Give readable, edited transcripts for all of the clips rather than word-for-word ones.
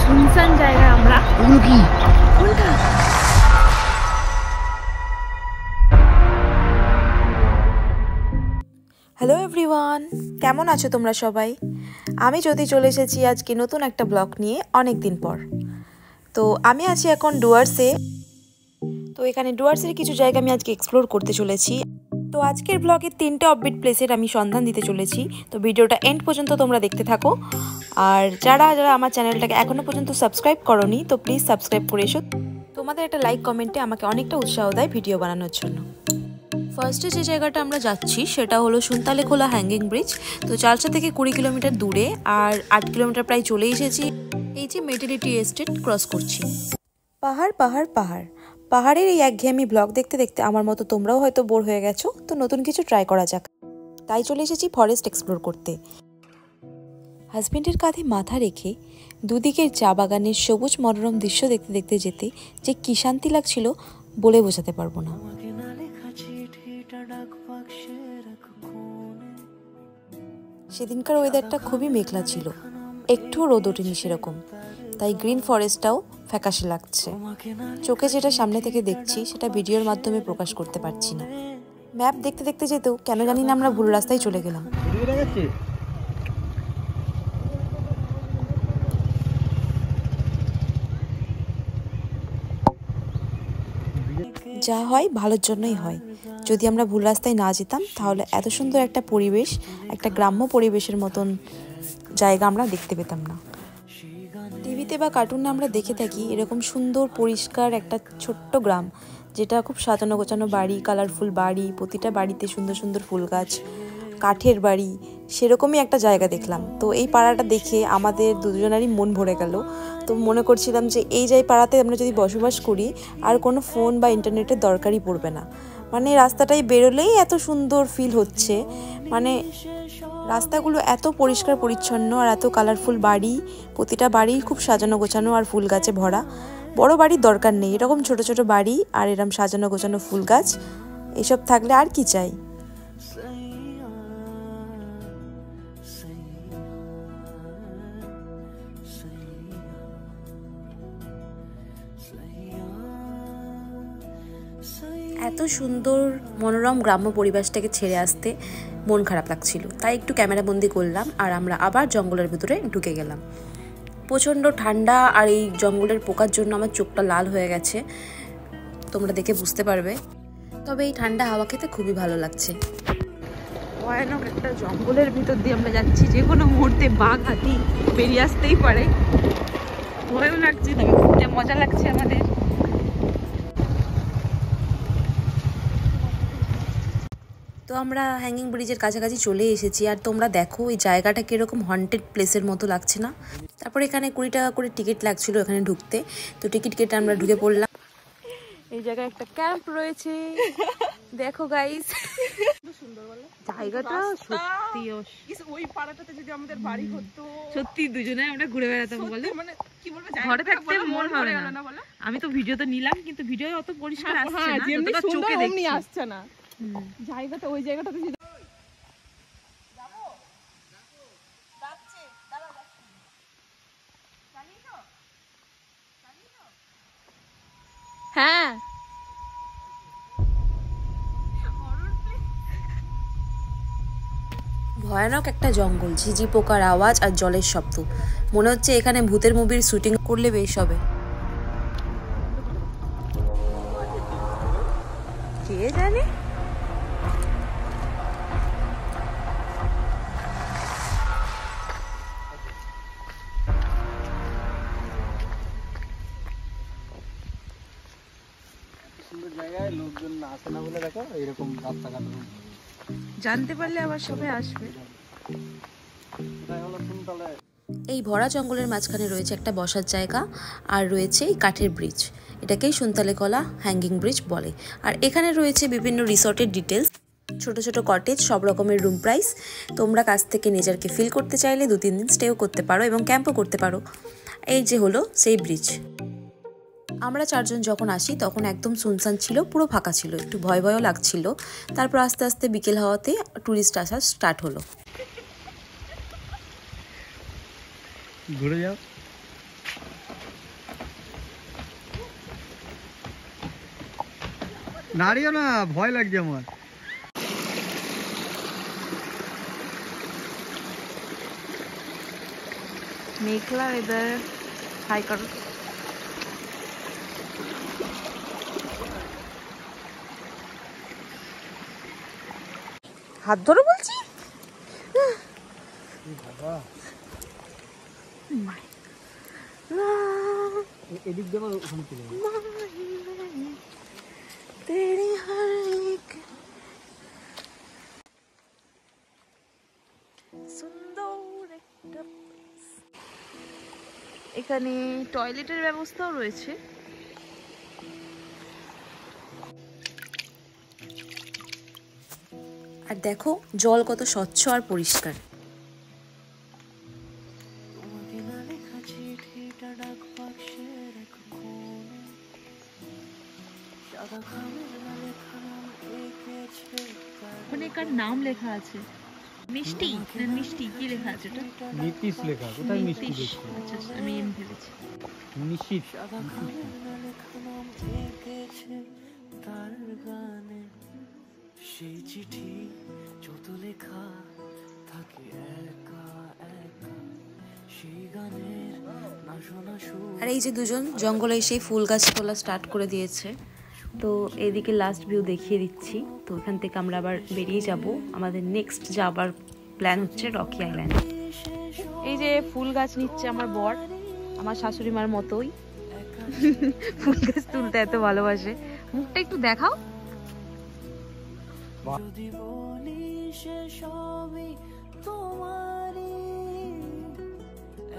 শুনশান জায়গা আমরা কি হ্যালো এভরিওয়ান, কেমন আছো তোমরা সবাই? আমি যদি চলে এসেছি আজকে নতুন একটা ব্লগ নিয়ে অনেক দিন পর। তো আমি আছি এখন ডুয়ার্সে। তো এখানে ডুয়ার্সের কিছু জায়গা আমি আজকে এক্সপ্লোর করতে চলেছি। তো আজকের ব্লগে 3টে অফবিট প্লেসের আমি সন্ধান দিতে চলেছি। তো ভিডিওটা এন্ড পর্যন্ত তোমরা দেখতে থাকো। আর যারা যারা আমার চ্যানেলটাকে এখনও পর্যন্ত সাবস্ক্রাইব করোনি তো প্লিজ সাবস্ক্রাইব করে এসো। তোমাদের একটা লাইক কমেন্টে আমাকে অনেকটা উৎসাহ দেয় ভিডিও বানানোর জন্য। ফার্স্টে যে জায়গাটা আমরা যাচ্ছি সেটা হলো সুনতালেখোলা হ্যাঙ্গিং ব্রিজ। তো চালসা থেকে 20 কিলোমিটার দূরে, আর 8 কিলোমিটার প্রায় চলে এসেছি। এই যে মেটালিটি এস্টেট ক্রস করছি। পাহাড় পাহাড় পাহাড়, পাহাড়ের এই একঘেয়েমি ব্লগ দেখতে দেখতে আমার মতো তোমরাও হয়তো বোর হয়ে গেছো। তো নতুন কিছু ট্রাই করা যাক, তাই চলে এসেছি ফরেস্ট এক্সপ্লোর করতে। হাজবেন্ডের কাঁধে মাথা রেখে দুদিকের চা বাগানের সবুজ মনোরম দৃশ্য দেখতে দেখতে যেতে যে কী শান্তি লাগছিল বলে বোঝাতে পারবো না। সেদিনকার ওয়েদারটা খুবই মেঘলা ছিল, একটুও রোদ ওঠেনি সেরকম, তাই গ্রিন ফরেস্টটাও ফ্যাকাশে লাগছে। চোখে যেটা সামনে থেকে দেখছি সেটা ভিডিওর মাধ্যমে প্রকাশ করতে পারছি না। ম্যাপ দেখতে দেখতে যেতেও কেন জানি না আমরা ভুল রাস্তায় চলে গেলাম। যা হয় ভালোর জন্যই হয়। যদি আমরা ভুল রাস্তায় না যেতাম তাহলে এত সুন্দর একটা পরিবেশ, একটা গ্রাম্য পরিবেশের মতন জায়গা আমরা দেখতে পেতাম না। টিভিতে বা কার্টুনে আমরা দেখে থাকি এরকম সুন্দর পরিষ্কার একটা ছোট্ট গ্রাম, যেটা খুব সাজানো গোছানো বাড়ি, কালারফুল বাড়ি, প্রতিটা বাড়িতে সুন্দর সুন্দর ফুল গাছ, কাঠের বাড়ি, সেরকমই একটা জায়গা দেখলাম। তো এই পাড়াটা দেখে আমাদের দুজনেরই মন ভরে গেল। তো মনে করছিলাম যে এই পাড়াতে আমরা যদি বসবাস করি আর কোনো ফোন বা ইন্টারনেটের দরকারই পড়বে না। মানে রাস্তাটাই বেরোলেই এত সুন্দর ফিল হচ্ছে, মানে রাস্তাগুলো এত পরিষ্কার পরিচ্ছন্ন আর এত কালারফুল বাড়ি, প্রতিটা বাড়ি খুব সাজানো গোছানো আর ফুল গাছে ভরা। বড় বাড়ির দরকার নেই, এরকম ছোট ছোট বাড়ি আর এরকম সাজানো গোছানো ফুল গাছ, এসব থাকলে আর কি চাই। এত সুন্দর মনোরম গ্রাম্য পরিবেশটাকে ছেড়ে আসতে মন খারাপ লাগছিল, তাই একটু ক্যামেরাবন্দি করলাম আর আমরা আবার জঙ্গলের ভিতরে ঢুকে গেলাম। প্রচণ্ড ঠান্ডা আর এই জঙ্গলের পোকার জন্য আমার চোখটা লাল হয়ে গেছে, তোমরা দেখে বুঝতে পারবে। তবে এই ঠান্ডা হাওয়া খেতে খুবই ভালো লাগছে। ভয়ানক একটা জঙ্গলের ভিতর দিয়ে আমরা যাচ্ছি, যে কোনো মুহূর্তে বাঘ হাতি বেরিয়ে আসতেই পারে। ভয়ও লাগছে, তবে খুব মজা লাগছে আমাদের। তো আমরা হ্যাঙ্গিং ব্রিজের কাছাকাছি চলে এসেছি, আর তোমরা দেখো এই জায়গাটা কীরকম হন্টেড প্লেসের মতো লাগছে না? তারপর এখানে 20 টাকা করে টিকিট লাগছিল এখানে ঢুকতে। তো টিকিট কেটে আমরা ঢুকে পড়লাম। এই জায়গায় একটা ক্যাম্প রয়েছে, দেখো গাইস। জায়গাটা সত্যি, ওই পাড়াটাতে যদি আমাদের বাড়ি হতো সত্যি দুজনে আমরা ঘুরে বেড়াতাম। বলে মানে কি বলবো, ঘরে থাকতে মন ভরে না বলো। আমি তো ভিডিওতে নিলাম কিন্তু ভিডিও অত পরিষ্কার আসছে না, যতটা চোখে দেখছি আসছে না। জায়গাটা ওই জায়গাটাতে হ্যাঁ ভয়ানক একটা জঙ্গল, ঝিঝি পোকার আওয়াজ আর জলের শব্দ, মনে হচ্ছে এখানে ভূতের মুভির শুটিং করলে বেশ হবে। কে জানে। লোকজন আসে না বলে দেখো এরকম রাস্তাঘাট জানতে পারলে আবার সবাই আসবে। এই ভরা জঙ্গলের মাঝখানে রয়েছে একটা বসার জায়গা আর রয়েছে এই কাঠের ব্রিজ, এটাকেই সুনতালেকলা হ্যাঙ্গিং ব্রিজ বলে। আর এখানে রয়েছে বিভিন্ন রিসর্টের ডিটেলস, ছোট ছোট কটেজ, সব রকমের রুম প্রাইস। তোমরা কাছ থেকে নেচারকে ফিল করতে চাইলে 2-3 দিন স্টেও করতে পারো এবং ক্যাম্পও করতে পারো। এই যে হলো সেই ব্রিজ। আমরা 4 জন যখন আসি তখন একদম সুনসান ছিল, পুরো ফাঁকা ছিল, একটু ভয় ভয়ও লাগছিল। তারপর আস্তে আস্তে বিকেল হওয়াতে ট্যুরিস্ট আসা স্টার্ট হলো। ঘুরে যাও, দাঁড়িও না, ভয় লাগছে আমার। মেঘলা ওয়েদার, হাই করো। হাত ধরো বলছি। এদিক দিয়ে ওখানে চলে এখানে টয়লেটের ব্যবস্থাও রয়েছে। আর দেখো জল কত স্বচ্ছ আর পরিষ্কার। ওখানে কার নাম লেখা আছে? মিষ্টি না মিষ্টি কি লেখা আছে? ওটা নীতিশ লেখা, কোথায় মিষ্টি দেখছি? আচ্ছা আমি এম ভেবেছি নিশ্চিত। সেই চিঠি যত লেখা থাকে একা একা, সেই গানের না শোনা সুর। আর এই যে দুজন জঙ্গলে এসে ফুল গাছ তোলা স্টার্ট করে দিয়েছে। তো এদিকে লাস্ট ভিউ দেখিয়ে দিচ্ছি। তো এখান থেকে আমরা আবার বেরিয়ে যাব, আমাদের নেক্সট যাবার প্ল্যান হচ্ছে রকি আইল্যান্ড। এই যে ফুল গাছ নিচ্ছে আমার বর, আমার শাশুড়ি মার মতোই ফুল গাছ তুলতে এত ভালোবাসে। মুখটা একটু দেখাও। যদি বলি সে সবই তোমারই,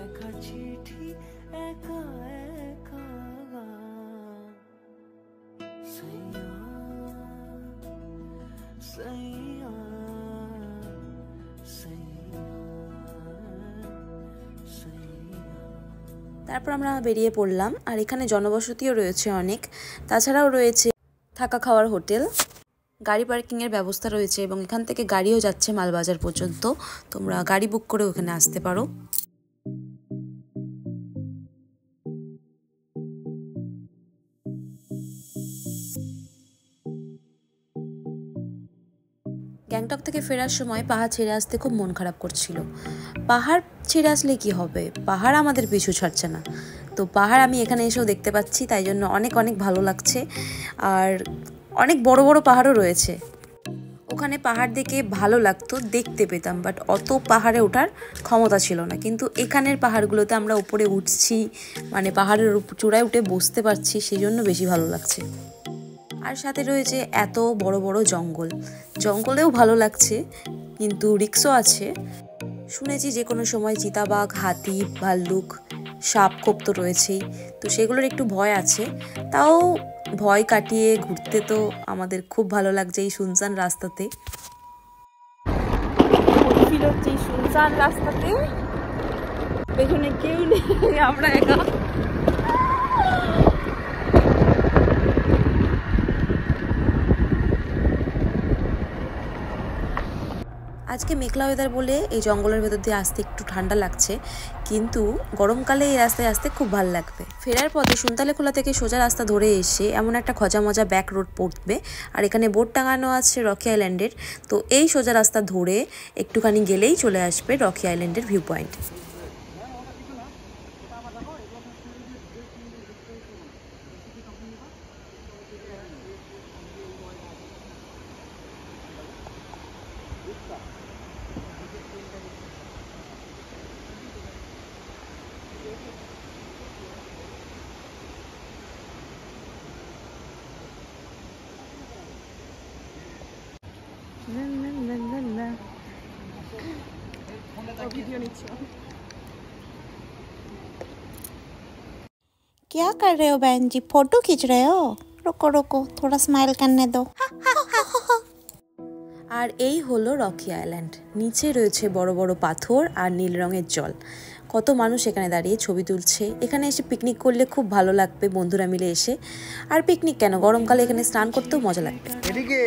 একা চিঠি একা একা গান। সাইয়া সাইয়া সাইয়া সাইয়া। তারপর আমরা বেরিয়ে পড়লাম। আর এখানে জনবসতিও রয়েছে অনেক, তাছাড়াও রয়েছে থাকা খাওয়ার হোটেল, গাড়ি পার্কিংয়ের ব্যবস্থা রয়েছে এবং এখান থেকে গাড়িও যাচ্ছে মালবাজার পর্যন্ত। তোমরা গাড়ি বুক করে ওখানে আসতে পারো। গ্যাংটক থেকে ফেরার সময় পাহাড় ছেড়ে আসতে খুব মন খারাপ করছিল। পাহাড় ছেড়ে আসলে কি হবে, পাহাড় আমাদের পিছু ছাড়ছে না। তো পাহাড় আমি এখানে এসেও দেখতে পাচ্ছি, তাই জন্য অনেক অনেক ভালো লাগছে। আর অনেক বড় বড় পাহাড়ও রয়েছে। ওখানে পাহাড় দেখে ভালো লাগতো, দেখতে পেতাম, বাট অত পাহাড়ে ওঠার ক্ষমতা ছিল না। কিন্তু এখানের পাহাড়গুলোতে আমরা উপরে উঠছি, মানে পাহাড়ের চূড়ায় উঠে বসতে পারছি, সেই জন্য বেশি ভালো লাগছে। আর সাথে রয়েছে এত বড় বড় জঙ্গল, জঙ্গলেও ভালো লাগছে কিন্তু রিস্কও আছে। শুনেছি যে কোনো সময় চিতাবাঘ, হাতি, ভাল্লুক, সাপ খোপ তো রয়েছেই, তো সেগুলোর একটু ভয় আছে। তাও ভয় কাটিয়ে ঘুরতে তো আমাদের খুব ভালো লাগছে এই শুনশান রাস্তাতে। শুনশান রাস্তাতে পেছনে কেউ নেই, আমরা একা। আজকে মেঘলা ওয়েদার বলে এই জঙ্গলের ভেতর দিয়ে আসতে একটু ঠান্ডা লাগছে, কিন্তু গরমকালে এই রাস্তায় আসতে খুব ভালো লাগবে। ফেরার পথে সুনতালেকলা থেকে সোজা রাস্তা ধরে এসে এমন একটা খজা মজা ব্যাক রোড পড়বে, আর এখানে বোর্ড টাঙানো আছে রকি আইল্যান্ডের। তো এই সোজা রাস্তা ধরে একটুখানি গেলেই চলে আসবে রকি আইল্যান্ডের ভিউ পয়েন্ট। ভিডিও নিচ্ছি। क्या कर रहे हो बहन जी? फोटो खींच रहे हो? रुको रुको, थोड़ा स्माइल करने दो। আর এই হলো রকি আইল্যান্ড। নিচে রয়েছে বড় বড় পাথর আর নীল রঙের জল। কত মানুষ এখানে দাঁড়িয়ে ছবি তুলছে। এখানে এসে পিকনিক করলে খুব ভালো লাগবে বন্ধুরা মিলে এসে। আর পিকনিক কেন, গরমকালে এখানে স্নান করতেও মজা লাগবে। এদিকে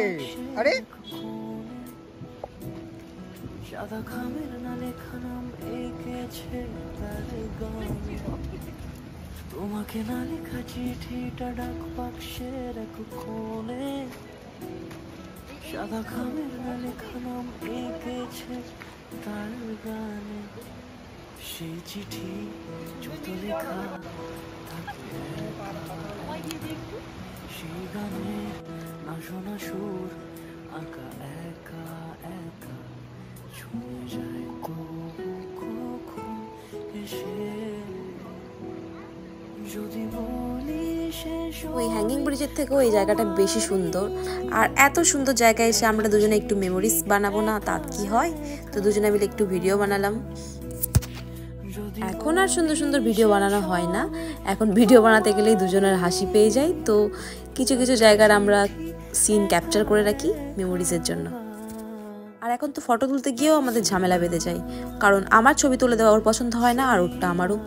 আরে সাদা খামের না লেখা নাম এঁকেছে তার গানে, তোমাকে না লেখা চিঠিটা ডাক বাক্সের এক কোণে, সাদা খামের না লেখা নাম এঁকেছে তার গানে, সেই চিঠি যত লেখা থাকবে সেই গানে না শোনা সুর আঁকা একা একা ছুঁয়ে যায় তবু কখন এসে যদি বলি শেষ ওই হ্যাঙ্গিং ব্রিজের থেকেও এই জায়গাটা বেশি সুন্দর। আর এত সুন্দর জায়গায় এসে আমরা দুজনে একটু মেমোরিজ বানাবো না, তা কি হয়? তো দুজনে মিলে একটু ভিডিও বানালাম। এখন আর সুন্দর সুন্দর ভিডিও বানানো হয় না, এখন ভিডিও বানাতে গেলেই দুজনের হাসি পেয়ে যায়। তো কিছু কিছু জায়গার আমরা সিন ক্যাপচার করে রাখি মেমোরিজের জন্য। আর এখন তো ফটো তুলতে গিয়েও আমাদের ঝামেলা বেঁধে যায়, কারণ আমার ছবি তুলে দেওয়া ওর পছন্দ হয় না, আর ওরটা আমারও।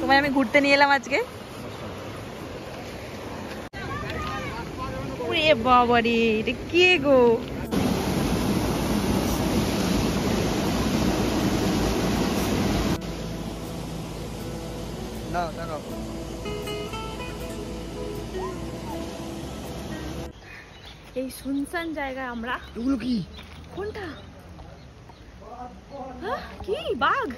তোমায় আমি ঘুরতে নিয়ে এলাম আজকে। ওরে বাবা রে, এটা কে গো? না দাঁড়াও, এই শুনশান জায়গায় আমরা। এগুলো কি? কোনটা? হ্যাঁ, কি বাঘ?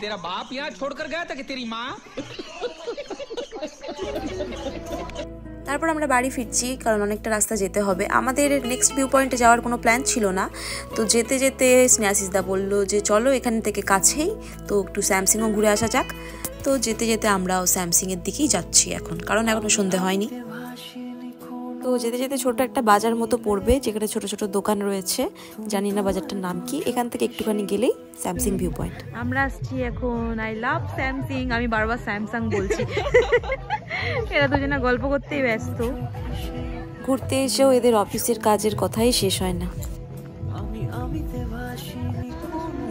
तेरा बाप यहाँ छोड़कर गया था कि तेरी माँ? তারপর আমরা বাড়ি ফিরছি, কারণ অনেকটা রাস্তা যেতে হবে। আমাদের নেক্সট ভিউ পয়েন্টে যাওয়ার কোনো প্ল্যান ছিল না। তো যেতে যেতে স্নেহাশিসদা বললো যে চলো এখান থেকে কাছেই, তো একটু স্যামসিংও ঘুরে আসা যাক। তো যেতে যেতে আমরাও স্যামসিংয়ের দিকেই যাচ্ছি এখন, কারণ এখনও সন্ধে হয়নি। তো যেতে যেতে ছোট একটা বাজার মতো পড়বে, যেখানে ছোট ছোট দোকান রয়েছে। জানি না বাজারটার নাম কি। এখান থেকে একটুখানি গেলেই স্যামসিং ভিউ পয়েন্ট। আমরা আসছি এখন আই লাভ স্যামসিং। আমি বারবার স্যামসাং বলছি। এরা দুজনে গল্প করতেই ব্যস্ত। ঘুরতে এসেও এদের অফিসের কাজের কথাই শেষ হয় না।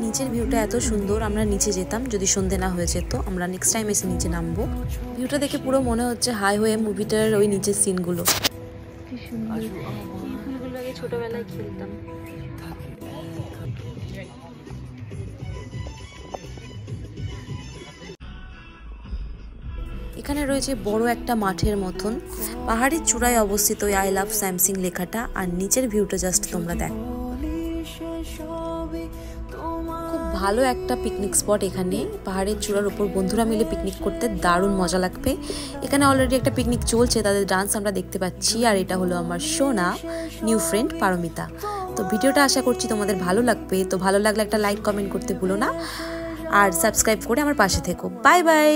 নিচের ভিউটা এত সুন্দর, আমরা নিচে যেতাম যদি সন্ধে না হয়ে যেত। আমরা নেক্সট টাইম এসে নিচে নামবো। ভিউটা দেখে পুরো মনে হচ্ছে হাই হয়ে মুভিটার ওই নিচের সিনগুলো। কি সুন্দর। এই ফুলগুলো আগে ছোটবেলায় খেলতাম। এখানে রয়েছে বড় একটা মাঠের মতন, পাহাড়ের চূড়ায় অবস্থিত ওই আই লাভ স্যামসিং লেখাটা। আর নিচের ভিউটা জাস্ট তোমরা দেখো। খুব ভালো একটা পিকনিক স্পট এখানে, পাহাড়ের চূড়ার উপর বন্ধুরা মিলে পিকনিক করতে দারুণ মজা লাগবে। এখানে অলরেডি একটা পিকনিক চলছে, তাদের ডান্স আমরা দেখতে পাচ্ছি। আর এটা হলো আমার সোনা নিউ ফ্রেন্ড পারমিতা। তো ভিডিওটা আশা করছি তোমাদের ভালো লাগবে। তো ভালো লাগলে একটা লাইক কমেন্ট করতে ভুলো না, আর সাবস্ক্রাইব করে আমার পাশে থেকো। Bye bye.